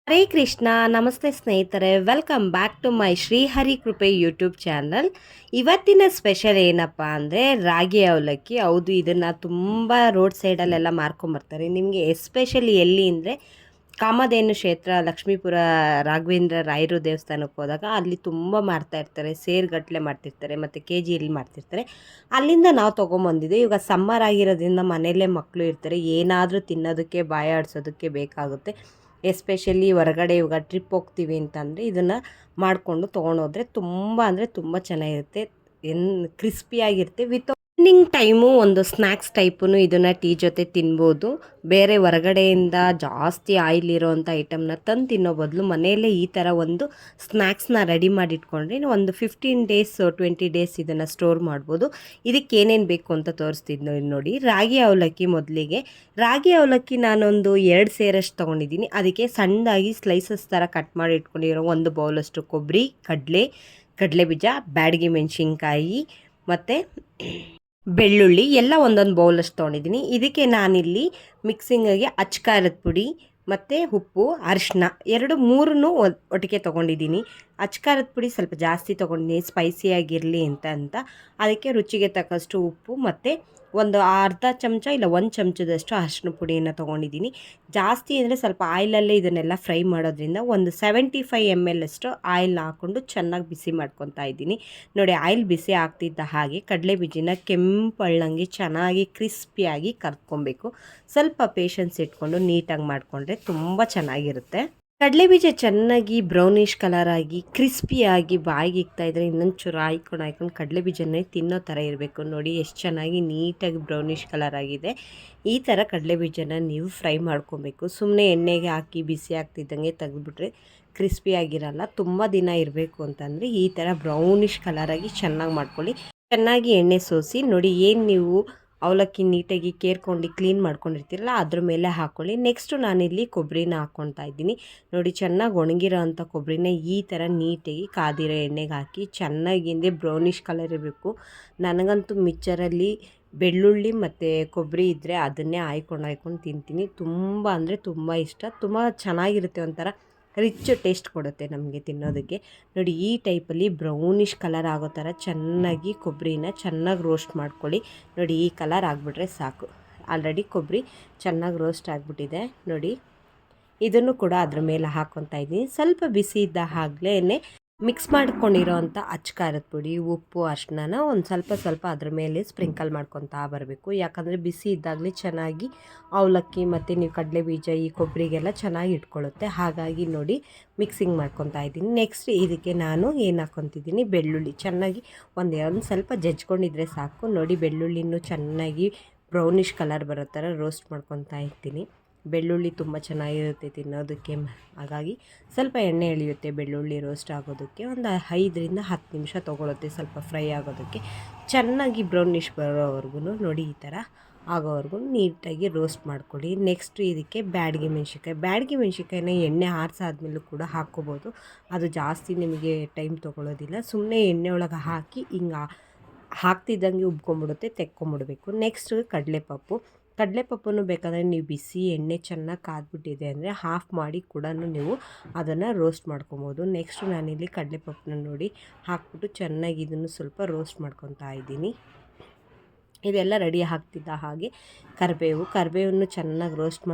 ಹರೇ ಕೃಷ್ಣ. ನಮಸ್ತೆ ಸ್ನೇಹಿತರೆ, welcome back to my Shrihari Krupe YouTube channel. ಇವತ್ತಿನ ಸ್ಪೆಷಲ್ ಏನಪ್ಪ ಅಂದರೆ ರಾಗಿ ಅವಲಕ್ಕಿ. ಹೌದು, ಇದನ್ನು ತುಂಬ ರೋಡ್ ಸೈಡಲ್ಲೆಲ್ಲ ಮಾರ್ಕೊಂಬರ್ತಾರೆ. ನಿಮಗೆ ಎಸ್ಪೆಷಲಿ ಎಲ್ಲಿ ಅಂದರೆ ಕಾಮಧೇನು ಕ್ಷೇತ್ರ, ಲಕ್ಷ್ಮೀಪುರ ರಾಘವೇಂದ್ರ ರಾಯರು ದೇವಸ್ಥಾನಕ್ಕೆ ಹೋದಾಗ ಅಲ್ಲಿ ತುಂಬ ಮಾಡ್ತಾಯಿರ್ತಾರೆ. ಸೇರ್ಗಟ್ಟಲೆ ಮಾಡ್ತಿರ್ತಾರೆ ಮತ್ತು ಕೆ ಜಿಯಲ್ಲಿ ಮಾಡ್ತಿರ್ತಾರೆ. ಅಲ್ಲಿಂದ ನಾವು ತೊಗೊಂಬಂದಿದ್ದೆ. ಇವಾಗ ಸಮ್ಮರ್ ಆಗಿರೋದ್ರಿಂದ ಮನೆಯಲ್ಲೇ ಮಕ್ಕಳು ಇರ್ತಾರೆ, ಏನಾದರೂ ತಿನ್ನೋದಕ್ಕೆ ಬಾಯ ಆಡಿಸೋದಕ್ಕೆ ಬೇಕಾಗುತ್ತೆ. ಎಸ್ಪೆಷಲಿ ಹೊರಗಡೆ ಇವಾಗ ಟ್ರಿಪ್ ಹೋಗ್ತೀವಿ ಅಂತಂದರೆ ಇದನ್ನು ಮಾಡಿಕೊಂಡು ತೊಗೊಂಡೋದ್ರೆ ತುಂಬ ಅಂದರೆ ತುಂಬ ಚೆನ್ನಾಗಿರುತ್ತೆ. ಕ್ರಿಸ್ಪಿಯಾಗಿರುತ್ತೆ. ವಿತ್ ಈವ್ನಿಂಗ್ ಟೈಮು ಒಂದು ಸ್ನ್ಯಾಕ್ಸ್ ಟೈಪು ಇದನ್ನು ಟೀ ಜೊತೆ ತಿನ್ಬೋದು. ಬೇರೆ ಹೊರಗಡೆಯಿಂದ ಜಾಸ್ತಿ ಆಯಿಲ್ ಇರೋವಂಥ ಐಟಮ್ನ ತಂದು ತಿನ್ನೋ ಬದಲು ಮನೆಯಲ್ಲೇ ಈ ಥರ ಒಂದು ಸ್ನ್ಯಾಕ್ಸ್ನ ರೆಡಿ ಮಾಡಿ ಇಟ್ಕೊಂಡ್ರೆ ಒಂದು 15 ಡೇಸ್ 20 ಡೇಸ್ ಇದನ್ನು ಸ್ಟೋರ್ ಮಾಡ್ಬೋದು. ಇದಕ್ಕೆ ಏನೇನು ಬೇಕು ಅಂತ ತೋರಿಸ್ತಿದ್ದು ನೋಡಿ. ರಾಗಿ ಅವಲಕ್ಕಿ. ಮೊದಲಿಗೆ ರಾಗಿ ಅವಲಕ್ಕಿ ನಾನೊಂದು 2 ಸೇರಷ್ಟು ತೊಗೊಂಡಿದ್ದೀನಿ. ಅದಕ್ಕೆ ಸಣ್ಣದಾಗಿ ಸ್ಲೈಸಸ್ ಥರ ಕಟ್ ಮಾಡಿ ಇಟ್ಕೊಂಡಿರೋ ಒಂದು ಬೌಲಷ್ಟು ಕೊಬ್ಬರಿ, ಕಡಲೆ ಬೀಜ, ಬ್ಯಾಡಗಿ ಮೆಣಸಿನ್ಕಾಯಿ ಮತ್ತು ಬೆಳ್ಳುಳ್ಳಿ ಎಲ್ಲ ಒಂದೊಂದು ಬೌಲಷ್ಟು ತೊಗೊಂಡಿದ್ದೀನಿ. ಇದಕ್ಕೆ ನಾನಿಲ್ಲಿ ಮಿಕ್ಸಿಂಗಿಗೆ ಅಚ್ಕಾರದ ಪುಡಿ ಮತ್ತು ಉಪ್ಪು, ಅರಿಶಿನ ಮೂರನ್ನೂ ಒಟ್ಟಿಗೆ ತೊಗೊಂಡಿದ್ದೀನಿ. ಅಚ್ಕಾರದ ಪುಡಿ ಸ್ವಲ್ಪ ಜಾಸ್ತಿ ತೊಗೊಂಡಿದ್ದೀನಿ, ಸ್ಪೈಸಿಯಾಗಿರಲಿ ಅಂತ. ಅದಕ್ಕೆ ರುಚಿಗೆ ತಕ್ಕಷ್ಟು ಉಪ್ಪು ಮತ್ತು ಒಂದು ಅರ್ಧ ಚಮಚ ಇಲ್ಲ 1 ಚಮಚದಷ್ಟು ಅರಿಶಿನ ಪುಡಿಯನ್ನು ತೊಗೊಂಡಿದ್ದೀನಿ. ಜಾಸ್ತಿ ಅಂದರೆ ಸ್ವಲ್ಪ ಆಯಿಲಲ್ಲೇ ಇದನ್ನೆಲ್ಲ ಫ್ರೈ ಮಾಡೋದ್ರಿಂದ ಒಂದು 75 ml ಅಷ್ಟು ಆಯಿಲ್ನ ಹಾಕ್ಕೊಂಡು ಚೆನ್ನಾಗಿ ಬಿಸಿ ಮಾಡ್ಕೊತಾ ಇದ್ದೀನಿ. ನೋಡಿ, ಆಯಿಲ್ ಬಿಸಿ ಆಗ್ತಿದ್ದ ಹಾಗೆ ಕಡಲೆ ಬೀಜನ ಕೆಂಪಳ್ಳಂಗೆ ಚೆನ್ನಾಗಿ ಕ್ರಿಸ್ಪಿಯಾಗಿ ಕರ್ಕೊಬೇಕು. ಸ್ವಲ್ಪ ಪೇಷನ್ಸ್ ಇಟ್ಕೊಂಡು ನೀಟಾಗಿ ಮಾಡಿಕೊಂಡ್ರೆ ತುಂಬ ಚೆನ್ನಾಗಿರುತ್ತೆ. ಕಡಲೆಬೀಜ ಚೆನ್ನಾಗಿ ಬ್ರೌನಿಷ್ ಕಲರ್ ಆಗಿ ಕ್ರಿಸ್ಪಿಯಾಗಿ ಬಾಯಿಗೆ ಇಕ್ತಾಯಿದ್ರೆ ಇನ್ನೊಂಚೂರು ಹಾಯ್ಕೊಂಡು ಕಡಲೆಬೀಜನೇ ತಿನ್ನೋ ಥರ ಇರಬೇಕು. ನೋಡಿ ಎಷ್ಟು ಚೆನ್ನಾಗಿ ನೀಟಾಗಿ ಬ್ರೌನಿಷ್ ಕಲರ್ ಆಗಿದೆ. ಈ ಥರ ಕಡಲೆಬೀಜನ ನೀವು ಫ್ರೈ ಮಾಡ್ಕೊಬೇಕು. ಸುಮ್ಮನೆ ಎಣ್ಣೆಗೆ ಹಾಕಿ ಬಿಸಿ ಆಗ್ತಿದ್ದಂಗೆ ತೆಗೆದುಬಿಟ್ರೆ ಕ್ರಿಸ್ಪಿಯಾಗಿರಲ್ಲ. ತುಂಬ ದಿನ ಇರಬೇಕು ಅಂತಂದರೆ ಈ ಥರ ಬ್ರೌನಿಷ್ ಕಲರಾಗಿ ಚೆನ್ನಾಗಿ ಮಾಡ್ಕೊಳ್ಳಿ. ಚೆನ್ನಾಗಿ ಎಣ್ಣೆ ಸೋಸಿ ನೋಡಿ. ಏನು ನೀವು ಅವಲಕ್ಕಿ ನೀಟಾಗಿ ಕೇರ್ಕೊಂಡು ಕ್ಲೀನ್ ಮಾಡ್ಕೊಂಡಿರ್ತೀರಲ್ಲ ಅದ್ರ ಮೇಲೆ ಹಾಕ್ಕೊಳ್ಳಿ. ನೆಕ್ಸ್ಟು ನಾನಿಲ್ಲಿ ಕೊಬ್ಬರಿನ ಹಾಕ್ಕೊತಾ ಇದ್ದೀನಿ. ನೋಡಿ, ಚೆನ್ನಾಗಿ ಒಣಗಿರೋ ಅಂಥ ಕೊಬ್ಬರಿನ ಈ ಥರ ನೀಟಾಗಿ ಕಾದಿರೋ ಎಣ್ಣೆಗೆ ಹಾಕಿ ಚೆನ್ನಾಗಿ ಬ್ರೌನಿಷ್ ಕಲರ್ ಇರಬೇಕು. ನನಗಂತೂ ಮಿಕ್ಚರಲ್ಲಿ ಬೆಳ್ಳುಳ್ಳಿ ಮತ್ತು ಕೊಬ್ಬರಿ ಇದ್ದರೆ ಅದನ್ನೇ ಹಾಯ್ಕೊಂಡು ತಿಂತೀನಿ. ತುಂಬ ಅಂದರೆ ತುಂಬ ಇಷ್ಟ. ತುಂಬ ಚೆನ್ನಾಗಿರುತ್ತೆ, ಒಂಥರ ರಿಚ್ ಟೇಸ್ಟ್ ಕೊಡುತ್ತೆ ನಮಗೆ ತಿನ್ನೋದಕ್ಕೆ. ನೋಡಿ, ಈ ಟೈಪಲ್ಲಿ ಬ್ರೌನಿಷ್ ಕಲರ್ ಆಗೋ ಥರ ಚೆನ್ನಾಗಿ ಕೊಬ್ಬರಿನ ಚೆನ್ನಾಗಿ ರೋಸ್ಟ್ ಮಾಡ್ಕೊಳ್ಳಿ. ನೋಡಿ, ಈ ಕಲರ್ ಆಗಿಬಿಟ್ರೆ ಸಾಕು. ಆಲ್ರೆಡಿ ಕೊಬ್ಬರಿ ಚೆನ್ನಾಗಿ ರೋಸ್ಟ್ ಆಗಿಬಿಟ್ಟಿದೆ. ನೋಡಿ, ಇದನ್ನು ಕೂಡ ಅದ್ರ ಮೇಲೆ ಹಾಕ್ಕೊತಾ ಇದ್ದೀನಿ. ಸ್ವಲ್ಪ ಬಿಸಿ ಇದ್ದ ಹಾಗಲೇ ಮಿಕ್ಸ್ ಮಾಡ್ಕೊಂಡಿರೋ ಅಂಥ ಅಚ್ಕಾರದ ಪುಡಿ, ಉಪ್ಪು, ಅರಿಶಿನ ಒಂದು ಸ್ವಲ್ಪ ಅದ್ರ ಮೇಲೆ ಸ್ಪ್ರಿಂಕಲ್ ಮಾಡ್ಕೊತಾ ಬರಬೇಕು. ಯಾಕಂದರೆ ಬಿಸಿ ಇದ್ದಾಗಲೇ ಚೆನ್ನಾಗಿ ಅವಲಕ್ಕಿ ಮತ್ತು ನೀವು ಕಡಲೆ ಬೀಜ ಈ ಕೊಬ್ಬರಿಗೆಲ್ಲ ಚೆನ್ನಾಗಿ ಇಟ್ಕೊಳ್ಳುತ್ತೆ. ಹಾಗಾಗಿ ನೋಡಿ, ಮಿಕ್ಸಿಂಗ್ ಮಾಡ್ಕೊತಾ ಇದ್ದೀನಿ. ನೆಕ್ಸ್ಟ್ ಇದಕ್ಕೆ ನಾನು ಏನು ಹಾಕ್ಕೊತಿದ್ದೀನಿ, ಬೆಳ್ಳುಳ್ಳಿ ಚೆನ್ನಾಗಿ ಒಂದು ಸ್ವಲ್ಪ ಜಜ್ಕೊಂಡಿದ್ರೆ ಸಾಕು. ನೋಡಿ, ಬೆಳ್ಳುಳ್ಳಿನೂ ಚೆನ್ನಾಗಿ ಬ್ರೌನಿಷ್ ಕಲರ್ ಬರೋ ಥರ ರೋಸ್ಟ್ ಮಾಡ್ಕೊತಾ ಇರ್ತೀನಿ. ಬೆಳ್ಳುಳ್ಳಿ ತುಂಬ ಚೆನ್ನಾಗಿರುತ್ತೆ ತಿನ್ನೋದಕ್ಕೆ. ಹಾಗಾಗಿ ಸ್ವಲ್ಪ ಎಣ್ಣೆ ಎಳೆಯುತ್ತೆ ಬೆಳ್ಳುಳ್ಳಿ ರೋಸ್ಟ್ ಆಗೋದಕ್ಕೆ. ಒಂದು 5ರಿಂದ 10 ನಿಮಿಷ ತೊಗೊಳುತ್ತೆ ಸ್ವಲ್ಪ ಫ್ರೈ ಆಗೋದಕ್ಕೆ. ಚೆನ್ನಾಗಿ ಬ್ರೌನಿಷ್ ಬರೋವರೆಗೂ ನೋಡಿ, ಈ ಥರ ಆಗೋವರೆಗೂ ನೀಟಾಗಿ ರೋಸ್ಟ್ ಮಾಡ್ಕೊಳ್ಳಿ. ನೆಕ್ಸ್ಟು ಇದಕ್ಕೆ ಬ್ಯಾಡಗಿ ಮೆಣಸಿನ್ಕಾಯಿನ ಎಣ್ಣೆ ಆರಿಸಾದ್ಮೇಲೂ ಕೂಡ ಹಾಕ್ಕೋಬೋದು. ಅದು ಜಾಸ್ತಿ ನಿಮಗೆ ಟೈಮ್ ತೊಗೊಳ್ಳೋದಿಲ್ಲ. ಸುಮ್ಮನೆ ಎಣ್ಣೆ ಒಳಗೆ ಹಾಕಿ ಹಿಂಗೆ ಹಾಕ್ತಿದ್ದಂಗೆ ಉಬ್ಕೊಂಬಿಡುತ್ತೆ, ತೆಕ್ಕೊಂಬಿಡ್ಬೇಕು. ನೆಕ್ಸ್ಟು ಕಡಲೆಪಪ್ಪನ್ನು ಬೇಕಾದರೆ ನೀವು ಬಿಸಿ ಎಣ್ಣೆ ಚೆನ್ನಾಗಿ ಕಾದ್ಬಿಟ್ಟಿದೆ ಅಂದರೆ ಹಾಫ್ ಮಾಡಿ ಕೂಡ ನೀವು ಅದನ್ನು ರೋಸ್ಟ್ ಮಾಡ್ಕೊಬೋದು. ನೆಕ್ಸ್ಟು ನಾನಿಲ್ಲಿ ಕಡಲೆಪಪ್ಪನ್ನ ನೋಡಿ ಹಾಕ್ಬಿಟ್ಟು ಚೆನ್ನಾಗಿ ಇದನ್ನು ಸ್ವಲ್ಪ ರೋಸ್ಟ್ ಮಾಡ್ಕೊತಾ ಇದ್ದೀನಿ. ಇದೆಲ್ಲ ರೆಡಿ ಆಗ್ತಿದ್ದ ಹಾಗೆ ಕರಿಬೇವನ್ನು ಚೆನ್ನಾಗಿ ರೋಸ್ಟ್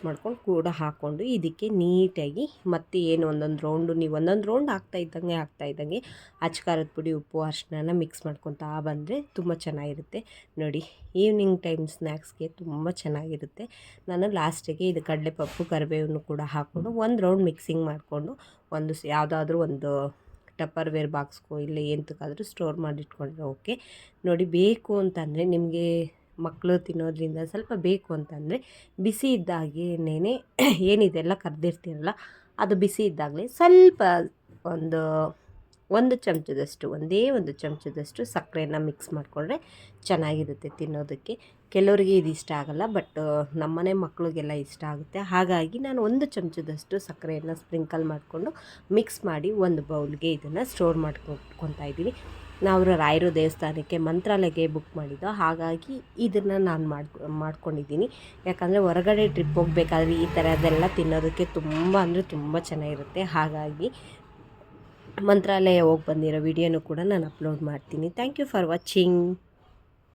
ಮಾಡ್ಕೊಂಡು ಕೂಡ ಹಾಕ್ಕೊಂಡು ಇದಕ್ಕೆ ನೀಟಾಗಿ ಮತ್ತೆ ಏನು ಒಂದೊಂದು ರೌಂಡ್ ಹಾಕ್ತಾ ಇದ್ದಂಗೆ ಅಚ್ಕಾರದ ಪುಡಿ, ಉಪ್ಪು, ಅರಿಶಿನ ಮಿಕ್ಸ್ ಮಾಡ್ಕೊತಾ ಬಂದರೆ ತುಂಬ ಚೆನ್ನಾಗಿರುತ್ತೆ. ನೋಡಿ, ಈವ್ನಿಂಗ್ ಟೈಮ್ ಸ್ನ್ಯಾಕ್ಸ್ಗೆ ತುಂಬ ಚೆನ್ನಾಗಿರುತ್ತೆ. ನಾನು ಲಾಸ್ಟಿಗೆ ಇದು ಕಡಲೆಪಪ್ಪು, ಕರಿಬೇವನ್ನು ಕೂಡ ಹಾಕ್ಕೊಂಡು ಒಂದು ರೌಂಡ್ ಮಿಕ್ಸಿಂಗ್ ಮಾಡಿಕೊಂಡು ಯಾವುದಾದ್ರೂ ಒಂದು ಟಪ್ಪರ್ ವೇರ್ ಬಾಕ್ಸ್ಗೋ ಇಲ್ಲ ಎಂತಕ್ಕಾದರೂ ಸ್ಟೋರ್ ಮಾಡಿಟ್ಕೊಂಡ್ರೆ ಓಕೆ. ನೋಡಿ, ಬೇಕು ಅಂತಂದರೆ ನಿಮಗೆ ಮಕ್ಕಳು ತಿನ್ನೋದ್ರಿಂದ ಸ್ವಲ್ಪ ಬೇಕು ಅಂತಂದರೆ ಬಿಸಿ ಇದ್ದಾಗೇನೆ ಏನಿದೆಲ್ಲ ಕರೆದಿರ್ತೀರಲ್ಲ ಅದು ಬಿಸಿ ಇದ್ದಾಗಲೇ ಸ್ವಲ್ಪ ಒಂದು ಚಮಚದಷ್ಟು ಸಕ್ಕರೆನ ಮಿಕ್ಸ್ ಮಾಡಿಕೊಂಡ್ರೆ ಚೆನ್ನಾಗಿರುತ್ತೆ ತಿನ್ನೋದಕ್ಕೆ. ಕೆಲವರಿಗೆ ಇದು ಇಷ್ಟ ಆಗೋಲ್ಲ, ಬಟ್ ನಮ್ಮನೆ ಮಕ್ಕಳಿಗೆಲ್ಲ ಇಷ್ಟ ಆಗುತ್ತೆ. ಹಾಗಾಗಿ ನಾನು 1 ಚಮಚದಷ್ಟು ಸಕ್ಕರೆಯನ್ನು ಸ್ಪ್ರಿಂಕಲ್ ಮಾಡಿಕೊಂಡು ಮಿಕ್ಸ್ ಮಾಡಿ ಒಂದು ಬೌಲ್ಗೆ ಇದನ್ನು ಸ್ಟೋರ್ ಮಾಡ್ಕೊತಾ ಇದ್ದೀನಿ. ನಾವು ರಾಯರು ದೇವಸ್ಥಾನಕ್ಕೆ ಮಂತ್ರಾಲಯಕ್ಕೆ ಬುಕ್ ಮಾಡಿದ್ದು. ಹಾಗಾಗಿ ಇದನ್ನು ನಾನು ಮಾಡ್ಕೊಂಡಿದ್ದೀನಿ. ಯಾಕಂದರೆ ಹೊರಗಡೆ ಟ್ರಿಪ್ ಹೋಗಬೇಕಾದ್ರೆ ಈ ಥರದ್ದೆಲ್ಲ ತಿನ್ನೋದಕ್ಕೆ ತುಂಬ ಅಂದರೆ ತುಂಬ ಚೆನ್ನಾಗಿರುತ್ತೆ. ಹಾಗಾಗಿ ಮಂತ್ರಾಲಯ ಹೋಗಿ ಬಂದಿರೋ ವಿಡಿಯೋನು ಕೂಡ ನಾನು ಅಪ್ಲೋಡ್ ಮಾಡ್ತೀನಿ. Thank you for watching.